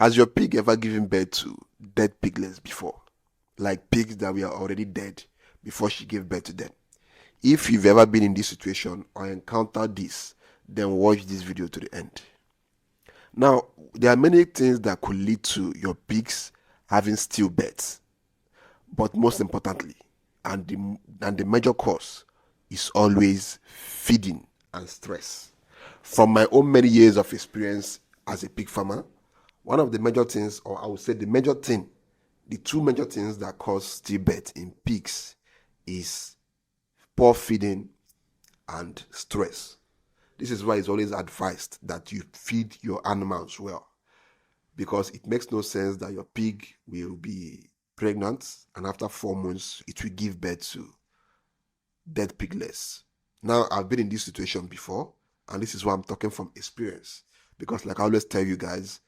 Has your pig ever given birth to dead piglets before? Like pigs that were already dead before she gave birth to them. If you've ever been in this situation or encountered this, then watch this video to the end. Now, there are many things that could lead to your pigs having stillbirths, but most importantly, and the major cause is always feeding and stress. From my own many years of experience as a pig farmer, one of the major things, or I would say the two major things that cause stillbirth in pigs is poor feeding and stress. This is why it's always advised that you feed your animals well, because it makes no sense that your pig will be pregnant and after 4 months it will give birth to dead piglets. Now, I've been in this situation before, and this is why I'm talking from experience. Because, like I always tell you guys,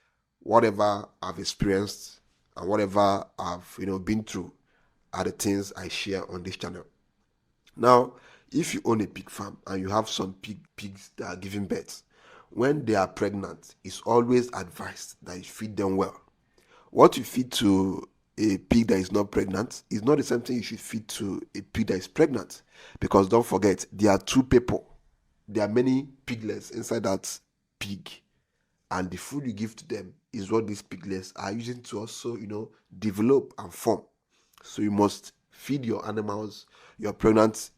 whatever I've experienced and whatever I've been through are the things I share on this channel. Now, if you own a pig farm and you have some pigs that are giving birth, when they are pregnant, it's always advised that you feed them well. What you feed to a pig that is not pregnant is not the same thing you should feed to a pig that is pregnant. Because don't forget, there are two people. There are many piglets inside that pig. And the food you give to them is what these piglets are using to also, develop and form. So you must feed your animals, your pregnant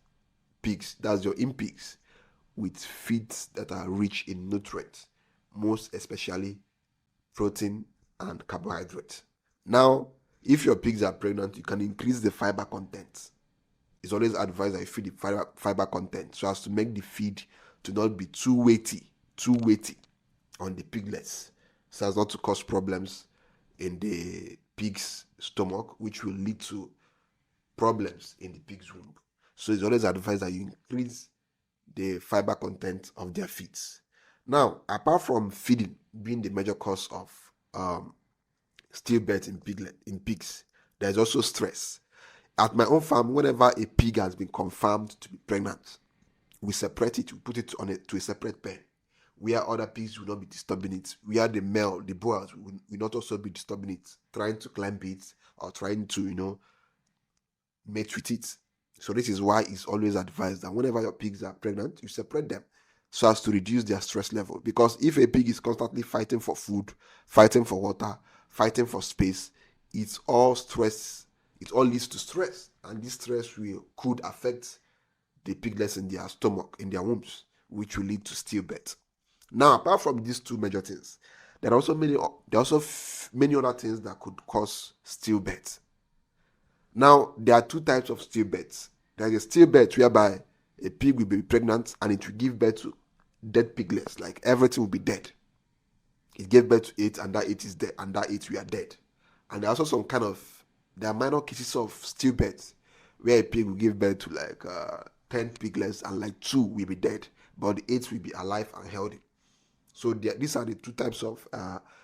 pigs, that's your in-pigs, with feeds that are rich in nutrients, most especially protein and carbohydrates. Now, if your pigs are pregnant, you can increase the fiber content. It's always advised that you feed the fiber content so as to make the feed to not be too weighty on the piglets, so as not to cause problems in the pig's stomach, which will lead to problems in the pig's womb. So it's always advised that you increase the fiber content of their feeds. Now, apart from feeding being the major cause of stillbirth in pigs, there's also stress. At my own farm, whenever a pig has been confirmed to be pregnant, we separate it, we put it to a separate pen, where other pigs will not be disturbing it, where the male, the boas, will not also be disturbing it, trying to climb it or trying to, mate with it. So this is why it's always advised that whenever your pigs are pregnant, you separate them so as to reduce their stress level. Because if a pig is constantly fighting for food, fighting for water, fighting for space, it's all stress. It all leads to stress, and this stress could affect the piglets in their stomach, in their wombs, which will lead to stillbirth. Now, apart from these two major things, there are also many other things that could cause stillbirth. Now, there are two types of stillbirths. There is a stillbirth whereby a pig will be pregnant and it will give birth to dead piglets, like everything will be dead. It gave birth to 8 and that 8 is dead, and that 8 we are dead. And there are also there are minor cases of stillbirth where a pig will give birth to like 10 piglets and like 2 will be dead, but the 8 will be alive and healthy. So these are the two types of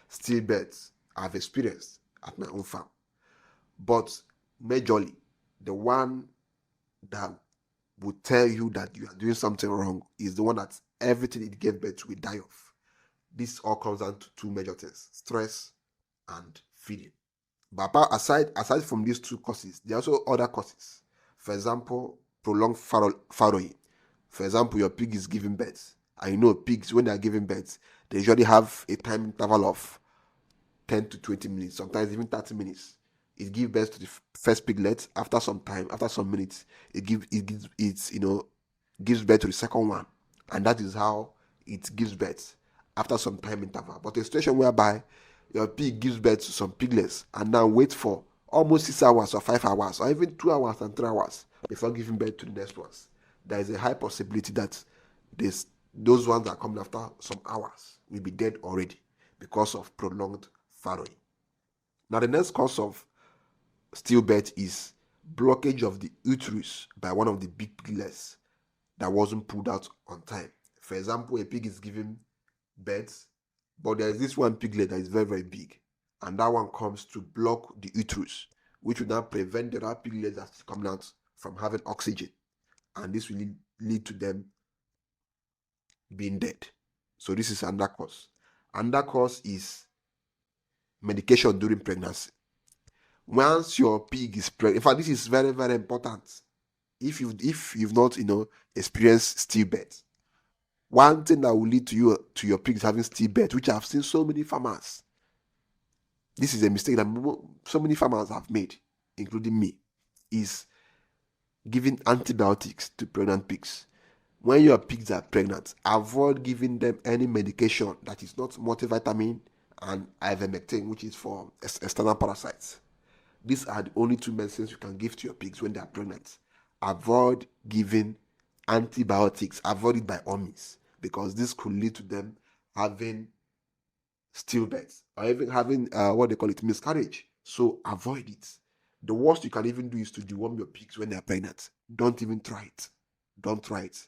stillbirths I've experienced at my own farm. But majorly, the one that would tell you that you are doing something wrong is the one that everything it gave birth to will die of. This all comes down to two major things: stress and feeding. But aside from these two causes, there are also other causes. For example, prolonged farrowing. For example, your pig is giving birth. And pigs, when they are giving birth, they usually have a time interval of 10 to 20 minutes, sometimes even 30 minutes. It gives birth to the first piglet. After some time, after some minutes, it gives birth to the second one. And that is how it gives birth after some time interval. But a situation whereby your pig gives birth to some piglets and now wait for almost 6 hours or 5 hours or even 2 hours and 3 hours before giving birth to the next ones, there is a high possibility that those ones that are coming after some hours will be dead already because of prolonged farrowing. Now, the next cause of stillbirth is blockage of the uterus by one of the big piglets that wasn't pulled out on time. For example, a pig is giving birth, but there is this one piglet that is very, very big, and that one comes to block the uterus, which will now prevent the other piglets that's coming out from having oxygen, and this will lead to them being dead. So this is another cause. Another cause is medication during pregnancy. Once your pig is pregnant, in fact, this is very, very important. If you've not experienced stillbirth, one thing that will lead to your pigs having stillbirth, which I've seen so many farmers, this is a mistake that so many farmers have made, including me, is giving antibiotics to pregnant pigs. When your pigs are pregnant, avoid giving them any medication that is not multivitamin and ivermectin, which is for external parasites. These are the only two medicines you can give to your pigs when they are pregnant. Avoid giving antibiotics. Avoid it by all means, because this could lead to them having stillbirth or even having what they call it, miscarriage. So avoid it. The worst you can even do is to deworm your pigs when they are pregnant. Don't even try it. Don't try it,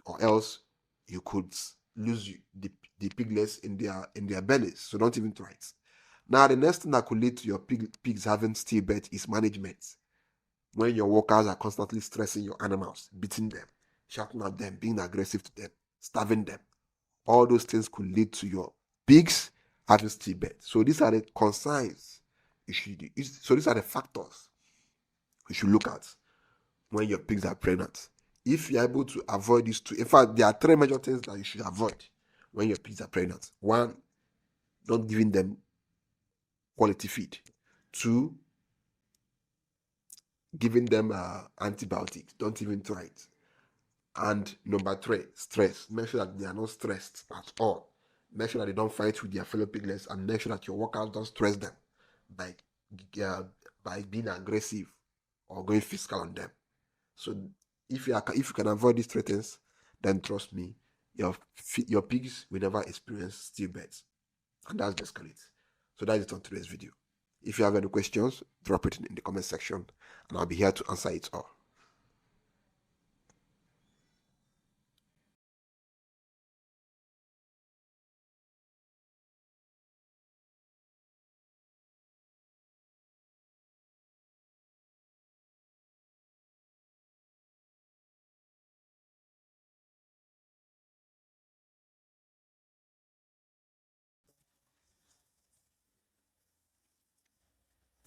or else you could lose the piglets in their bellies. So don't even try it. Now, the next thing that could lead to your pigs having stillbirth is management. When your workers are constantly stressing your animals, beating them, shouting at them, being aggressive to them, starving them, all those things could lead to your pigs having stillbirth. So these are the concerns you should do. So these are the factors you should look at when your pigs are pregnant. If you're able to avoid these two, in fact, there are three major things that you should avoid when your pigs are pregnant. One, not giving them quality feed. Two, giving them antibiotics. Don't even try it. And number three, stress. Make sure that they are not stressed at all. Make sure that they don't fight with their fellow piglets, and make sure that your workers don't stress them by uh, by being aggressive or going physical on them. So if you can avoid these three things, then trust me, your pigs will never experience stillbirth. And that's basically it. So that is it on today's video. If you have any questions, drop it in the comment section, and I'll be here to answer it all.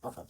Okay.